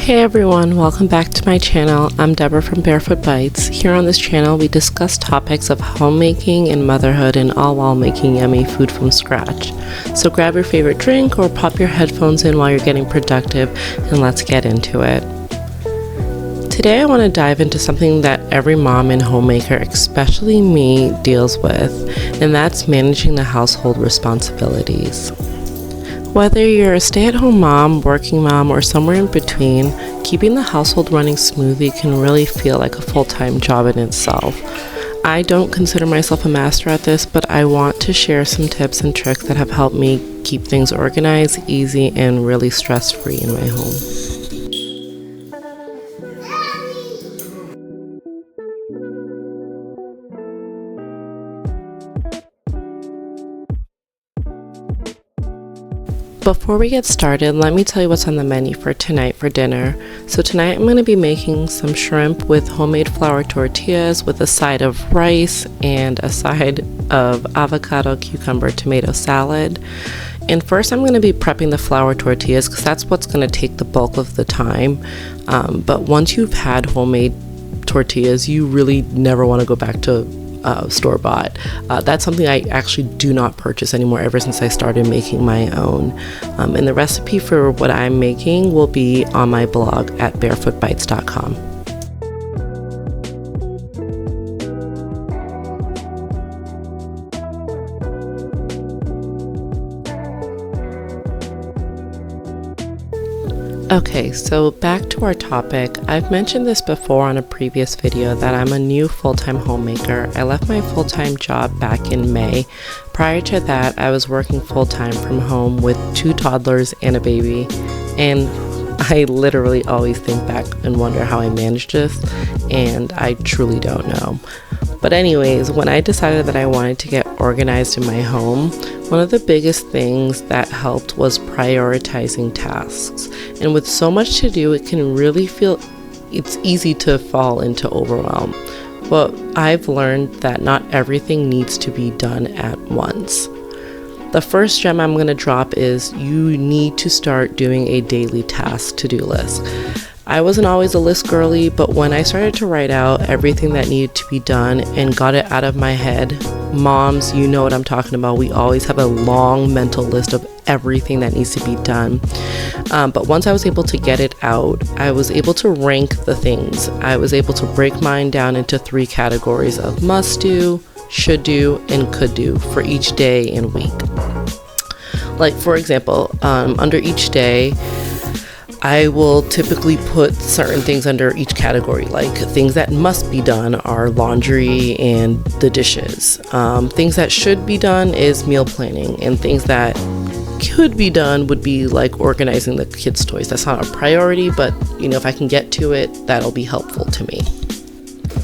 Hey everyone, welcome back to my channel. I'm Deborah from Barefoot Bites. Here on this channel we discuss topics of homemaking and motherhood, and all while making yummy food from scratch. So grab your favorite drink or pop your headphones in while you're getting productive, and let's get into it. Today I want to dive into something that every mom and homemaker, especially me, deals with, and that's managing the household responsibilities. Whether you're a stay-at-home mom, working mom, or somewhere in between, keeping the household running smoothly can really feel like a full-time job in itself. I don't consider myself a master at this, but I want to share some tips and tricks that have helped me keep things organized, easy, and really stress-free in my home. Before we get started, let me tell you what's on the menu for tonight for dinner. So tonight I'm going to be making some shrimp with homemade flour tortillas with a side of rice and a side of avocado, cucumber, tomato salad. And first I'm going to be prepping the flour tortillas because that's what's going to take the bulk of the time. But once you've had homemade tortillas, you really never want to go back to store-bought. That's something I actually do not purchase anymore ever since I started making my own. And the recipe for what I'm making will be on my blog at barefootbites.com. Okay, so back to our topic. I've mentioned this before on a previous video that I'm a new full-time homemaker. I left my full-time job back in May. Prior to that, I was working full-time from home with 2 toddlers and a baby, and I literally always think back and wonder how I managed this, and I truly don't know. But anyways, when I decided that I wanted to get organized in my home, one of the biggest things that helped was prioritizing tasks. And with so much to do, it can really feel it's easy to fall into overwhelm. But I've learned that not everything needs to be done at once. The first gem I'm going to drop is you need to start doing a daily task to-do list. I wasn't always a list girly, but when I started to write out everything that needed to be done and got it out of my head, moms, you know what I'm talking about. We always have a long mental list of everything that needs to be done. But once I was able to get it out, I was able to rank the things. I was able to break mine down into 3 categories of must do, should do, and could do for each day and week. Like for example, under each day, I will typically put certain things under each category, like things that must be done are laundry and the dishes. Things that should be done is meal planning, and things that could be done would be like organizing the kids' toys. That's not a priority, but you know, if I can get to it, that'll be helpful to me.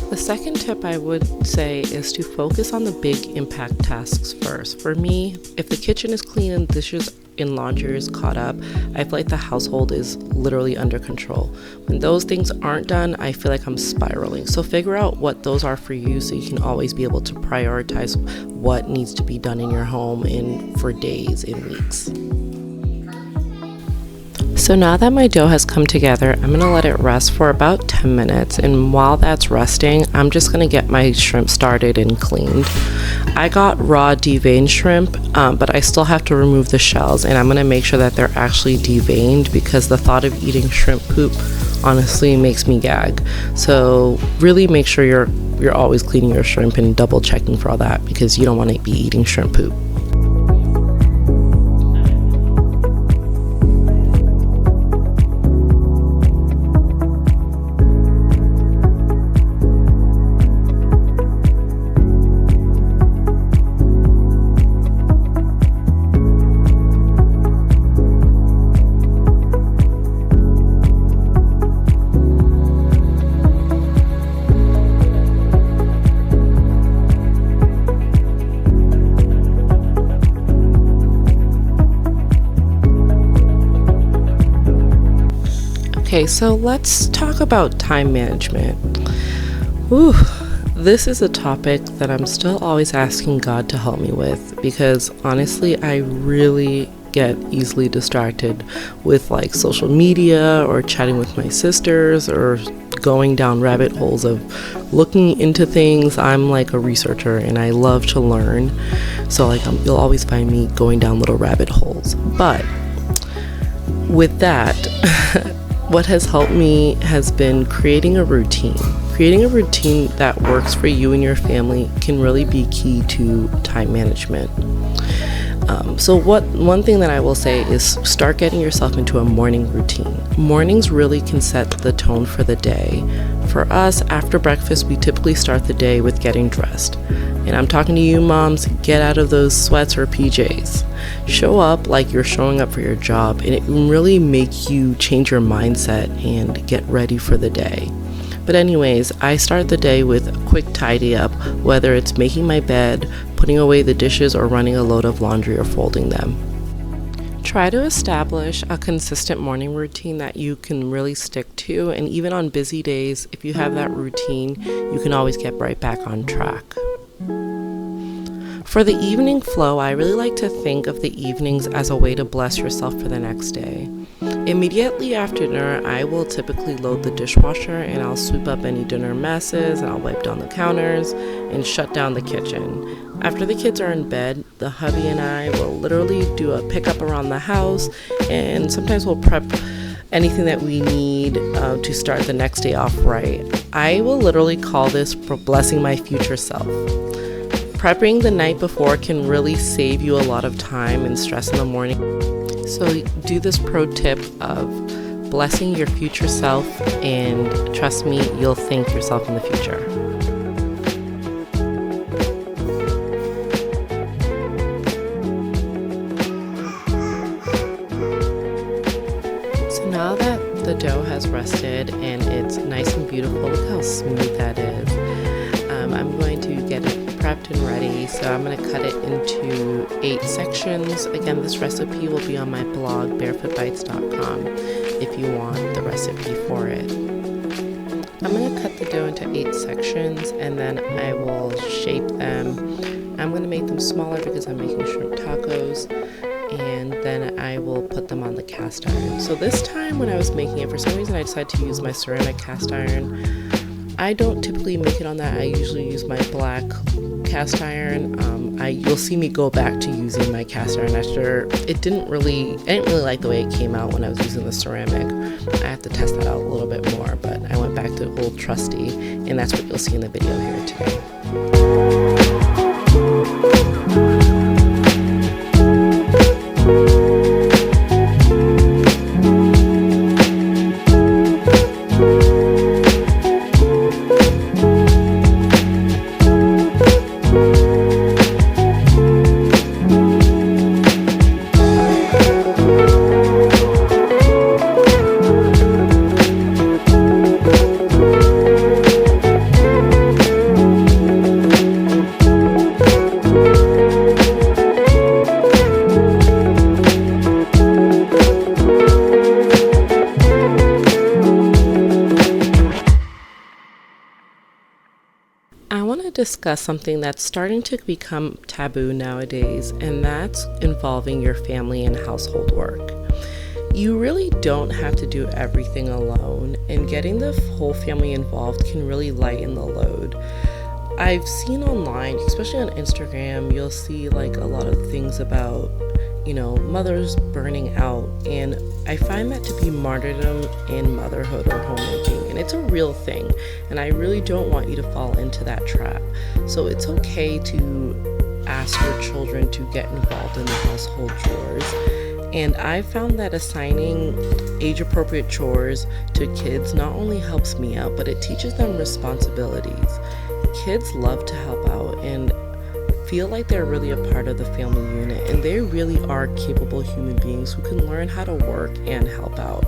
The second tip I would say is to focus on the big impact tasks first. For me, if the kitchen is clean and dishes and laundry is caught up, I feel like the household is literally under control. When those things aren't done, I feel like I'm spiraling. So figure out what those are for you so you can always be able to prioritize what needs to be done in your home and for days and weeks. So now that my dough has come together, I'm going to let it rest for about 10 minutes, and while that's resting, I'm just going to get my shrimp started and cleaned. I got raw deveined shrimp, but I still have to remove the shells, and I'm going to make sure that they're actually deveined because the thought of eating shrimp poop honestly makes me gag. So really make sure you're always cleaning your shrimp and double checking for all that, because you don't want to be eating shrimp poop. Okay, so let's talk about time management. Ooh, this is a topic that I'm still always asking God to help me with, because honestly, I really get easily distracted with like social media or chatting with my sisters or going down rabbit holes of looking into things. I'm like a researcher and I love to learn, so like you'll always find me going down little rabbit holes. But with that, what has helped me has been creating a routine. Creating a routine that works for you and your family can really be key to time management. So one thing that I will say is start getting yourself into a morning routine. Mornings really can set the tone for the day. For us, after breakfast, we typically start the day with getting dressed. And I'm talking to you moms, get out of those sweats or PJs. Show up like you're showing up for your job, and it can really make you change your mindset and get ready for the day. But anyways, I start the day with a quick tidy up, whether it's making my bed, putting away the dishes, or running a load of laundry or folding them. Try to establish a consistent morning routine that you can really stick to, and even on busy days, if you have that routine, you can always get right back on track. For the evening flow, I really like to think of the evenings as a way to bless yourself for the next day. Immediately after dinner, I will typically load the dishwasher and I'll sweep up any dinner messes, and I'll wipe down the counters and shut down the kitchen. After the kids are in bed, the hubby and I will literally do a pickup around the house, and sometimes we'll prep anything that we need to start the next day off right. I will literally call this blessing my future self. Prepping the night before can really save you a lot of time and stress in the morning. So do this pro tip of blessing your future self, and trust me, you'll thank yourself in the future. So now that the dough has rested and it's nice and beautiful, look how smooth that is. I'm going to get it prepped and ready, so I'm going to cut it into 8 sections. Again, this recipe will be on my blog barefootbites.com if you want the recipe for it. I'm going to cut the dough into 8 sections, and then I will shape them. I'm going to make them smaller because I'm making shrimp tacos, and then I will put them on the cast iron. So this time when I was making it, for some reason I decided to use my ceramic cast iron. I don't typically make it on that. I usually use my black cast iron. You'll see me go back to using my cast iron after I didn't really like the way it came out when I was using the ceramic. I have to test that out a little bit more, but I went back to old trusty, and that's what you'll see in the video here today. Discuss something that's starting to become taboo nowadays, and that's involving your family and household work. You really don't have to do everything alone, and getting the whole family involved can really lighten the load. I've seen online, especially on Instagram, you'll see like a lot of things about, mothers burning out, and I find that to be martyrdom in motherhood or homemaking, and it's a real thing, and I really don't want you to fall into that trap. So it's okay to ask your children to get involved in the household chores, and I found that assigning age-appropriate chores to kids not only helps me out, but it teaches them responsibilities. Kids love to help out and feel like they're really a part of the family unit, and they really are capable human beings who can learn how to work and help out.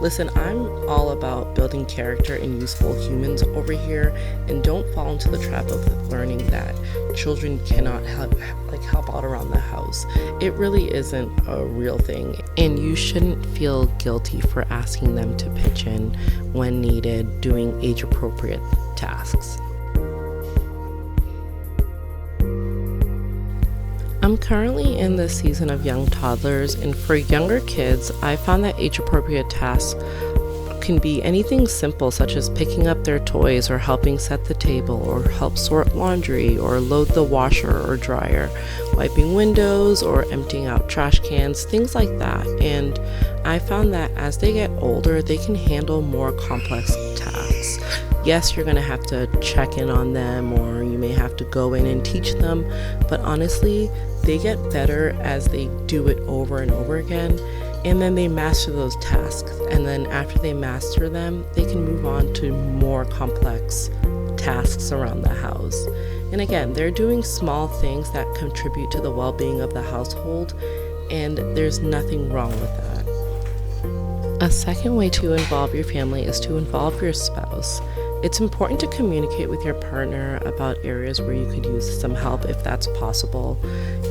Listen, I'm all about building character and useful humans over here, and don't fall into the trap of learning that children cannot help out around the house. It really isn't a real thing, and you shouldn't feel guilty for asking them to pitch in when needed, doing age-appropriate tasks. I'm I'm currently in the season of young toddlers, and for younger kids, I found that age-appropriate tasks can be anything simple, such as picking up their toys or helping set the table or help sort laundry or load the washer or dryer, wiping windows or emptying out trash cans, things like that. And I found that as they get older, they can handle more complex tasks. Yes, you're going to have to check in on them, or you may have to go in and teach them, but honestly, they get better as they do it over and over again. And then they master those tasks. And then after they master them, they can move on to more complex tasks around the house. And again, they're doing small things that contribute to the well-being of the household, and there's nothing wrong with that. A second way to involve your family is to involve your spouse. It's important to communicate with your partner about areas where you could use some help if that's possible.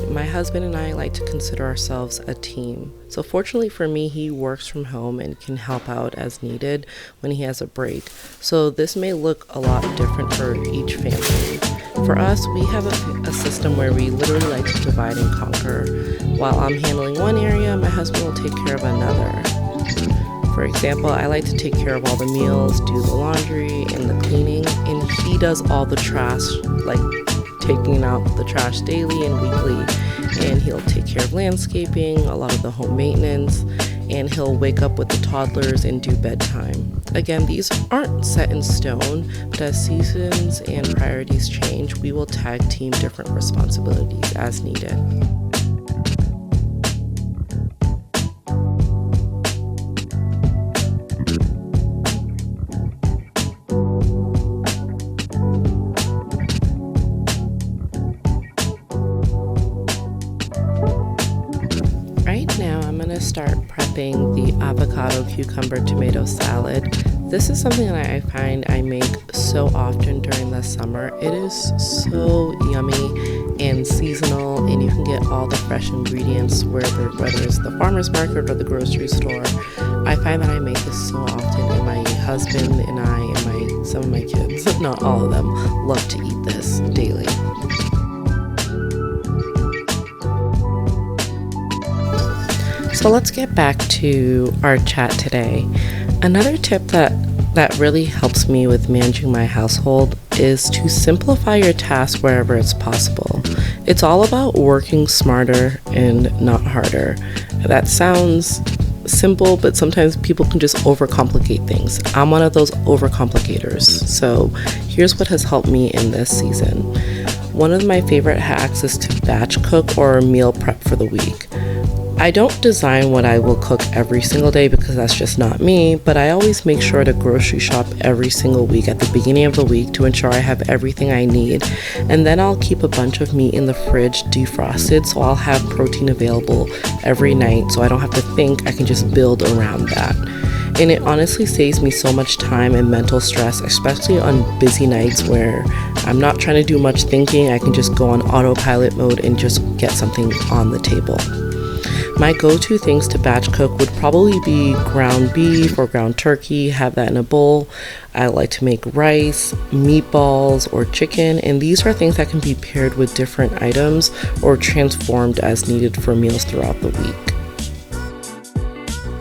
My husband and I like to consider ourselves a team. So fortunately for me, he works from home and can help out as needed when he has a break. So this may look a lot different for each family. For us, we have a system where we literally like to divide and conquer. While I'm handling one area, my husband will take care of another. For example, I like to take care of all the meals, do the laundry and the cleaning, and he does all the trash, like taking out the trash daily and weekly, and he'll take care of landscaping, a lot of the home maintenance, and he'll wake up with the toddlers and do bedtime. Again, these aren't set in stone, but as seasons and priorities change, we will tag team different responsibilities as needed. Start prepping the avocado, cucumber, tomato salad. This is something that I find I make so often during the summer. It is so yummy and seasonal, and you can get all the fresh ingredients whether it's the farmer's market or the grocery store. I find that I make this so often, and my husband and I and some of my kids, not all of them, love to eat this daily. So let's get back to our chat today. Another tip that really helps me with managing my household is to simplify your tasks wherever it's possible. It's all about working smarter and not harder. That sounds simple, but sometimes people can just overcomplicate things. I'm one of those overcomplicators. So here's what has helped me in this season. One of my favorite hacks is to batch cook or meal prep for the week. I don't design what I will cook every single day because that's just not me, but I always make sure to grocery shop every single week at the beginning of the week to ensure I have everything I need. And then I'll keep a bunch of meat in the fridge defrosted, so I'll have protein available every night so I don't have to think, I can just build around that. And it honestly saves me so much time and mental stress, especially on busy nights where I'm not trying to do much thinking. I can just go on autopilot mode and just get something on the table. My go-to things to batch cook would probably be ground beef or ground turkey, have that in a bowl. I like to make rice, meatballs, or chicken, and these are things that can be paired with different items or transformed as needed for meals throughout the week.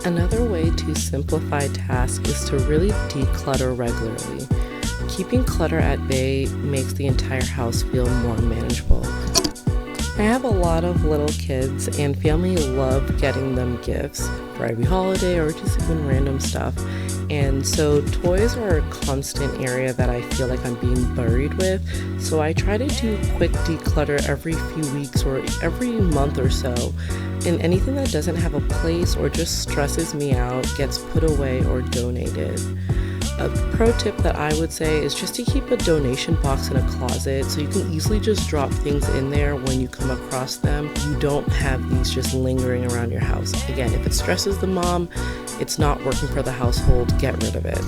Another way to simplify tasks is to really declutter regularly. Keeping clutter at bay makes the entire house feel more manageable. I have a lot of little kids, and family love getting them gifts for every holiday or just even random stuff. And so toys are a constant area that I feel like I'm being buried with. So I try to do quick declutter every few weeks or every month or so. And anything that doesn't have a place or just stresses me out gets put away or donated. A pro tip that I would say is just to keep a donation box in a closet so you can easily just drop things in there when you come across them. You don't have these just lingering around your house. Again, if it stresses the mom, it's not working for the household, get rid of it.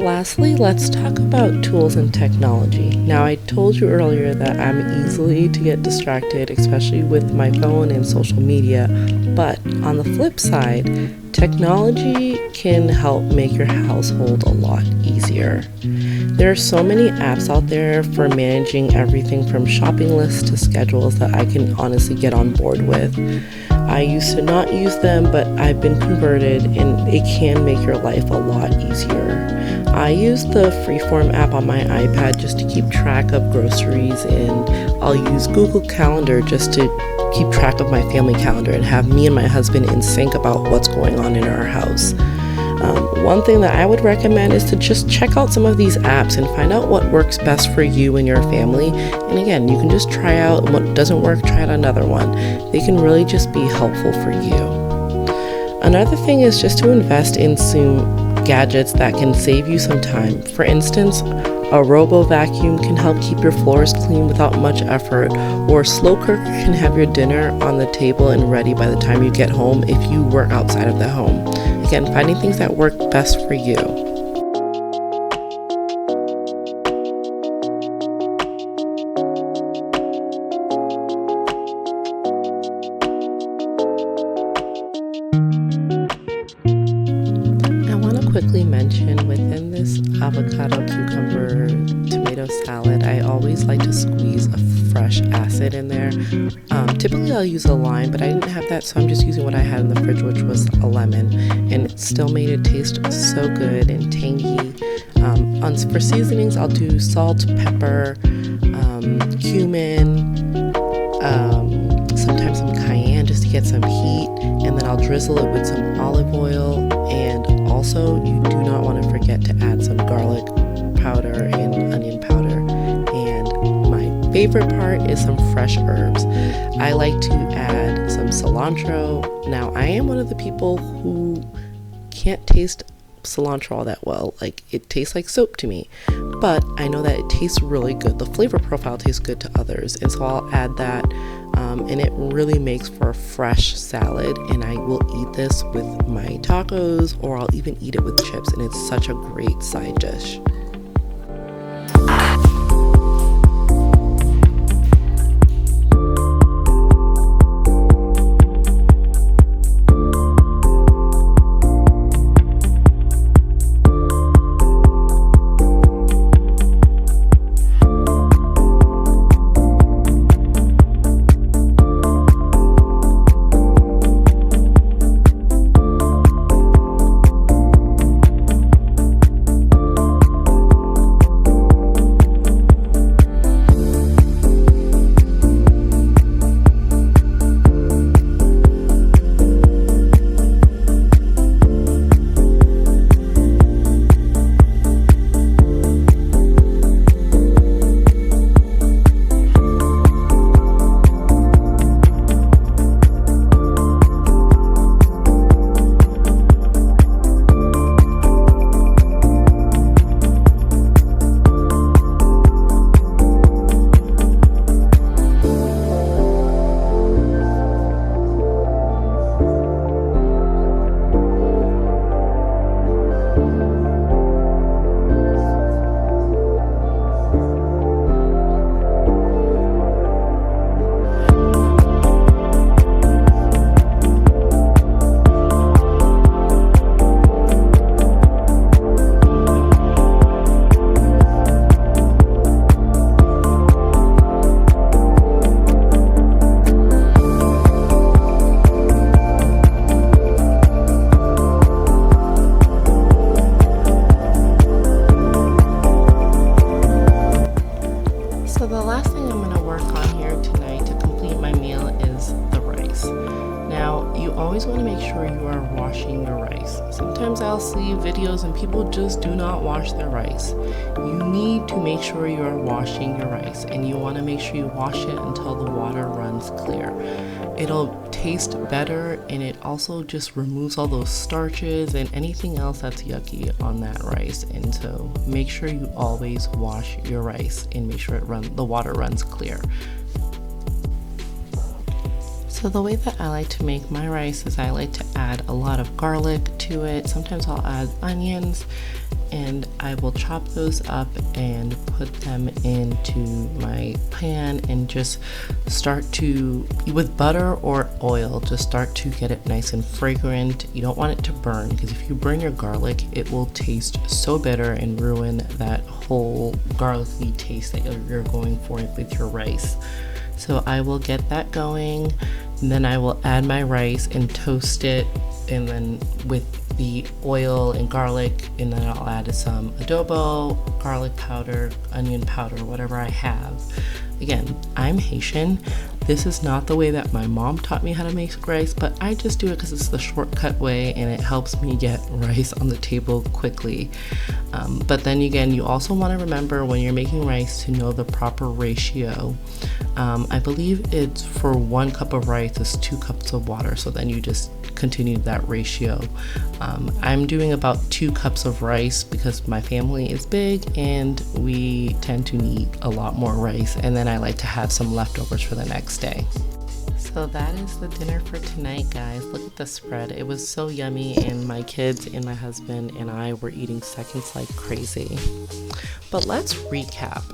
Lastly, let's talk about tools and technology. Now, I told you earlier that I'm easily to get distracted, especially with my phone and social media. But on the flip side, technology can help make your household a lot easier. There are so many apps out there for managing everything from shopping lists to schedules that I can honestly get on board with. I used to not use them, but I've been converted and it can make your life a lot easier. I use the Freeform app on my iPad just to keep track of groceries, and I'll use Google Calendar just to keep track of my family calendar and have me and my husband in sync about what's going on in our house. One thing that I would recommend is to just check out some of these apps and find out what works best for you and your family. And again, you can just try out, and what doesn't work, try out another one. They can really just be helpful for you. Another thing is just to invest in some gadgets that can save you some time. For instance, a robo vacuum can help keep your floors clean without much effort, or a slow cooker can have your dinner on the table and ready by the time you get home if you work outside of the home. Again, finding things that work best for you. I want to quickly mention within this avocado, cucumber, tomato salad, I always like to squeeze a fresh acid in there. Typically I'll use a lime, but I didn't have that, so I'm just using what I had in the fridge, which was a lemon, and it still made it taste so good and tangy. For seasonings, I'll do salt, pepper, cumin, sometimes some cayenne just to get some heat, and then I'll drizzle it with some olive oil. And also, you do not want to forget to add some garlic powder and onion powder. And my favorite part is some fresh herbs. I like to add some cilantro. Now, I am one of the people who can't taste cilantro all that well. Like, it tastes like soap to me, but I know that it tastes really good. The flavor profile tastes good to others, and so I'll add that, and it really makes for a fresh salad. And I will eat this with my tacos, or I'll even eat it with chips, and it's such a great side dish. always want to make sure you are washing your rice. Sometimes I'll see videos and people just do not wash their rice. You need to make sure you are washing your rice, and you want to make sure you wash it until the water runs clear. It'll taste better, and it also just removes all those starches and anything else that's yucky on that rice. And so make sure you always wash your rice and make sure the water runs clear. So the way that I like to make my rice is I like to add a lot of garlic to it. Sometimes I'll add onions, and I will chop those up and put them into my pan and just start to, with butter or oil, just start to get it nice and fragrant. You don't want it to burn, because if you burn your garlic, it will taste so bitter and ruin that whole garlicky taste that you're going for with your rice. So I will get that going, and then I will add my rice and toast it, and then with the oil and garlic, and then I'll add some adobo, garlic powder, onion powder, whatever I have. Again, I'm Haitian. This is not the way that my mom taught me how to make rice, but I just do it because it's the shortcut way and it helps me get rice on the table quickly. But then again, you also want to remember when you're making rice to know the proper ratio. I believe it's for 1 cup of rice is 2 cups of water, so then you just continue that ratio. I'm doing about 2 cups of rice because my family is big and we tend to need a lot more rice, and then I like to have some leftovers for the next day. So that is the dinner for tonight, guys. Look at the spread. It was so yummy, and my kids and my husband and I were eating seconds like crazy. But let's recap.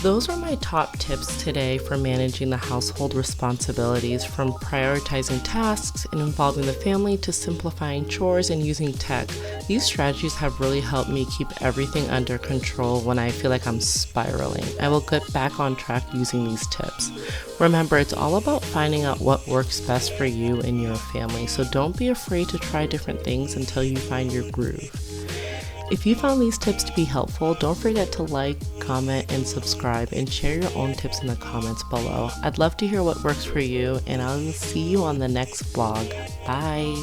Those are my top tips today for managing the household responsibilities, from prioritizing tasks and involving the family to simplifying chores and using tech. These strategies have really helped me keep everything under control when I feel like I'm spiraling. I will get back on track using these tips. Remember, it's all about finding out what works best for you and your family, so don't be afraid to try different things until you find your groove. If you found these tips to be helpful, don't forget to like, comment, and subscribe, and share your own tips in the comments below. I'd love to hear what works for you, and I'll see you on the next vlog. Bye!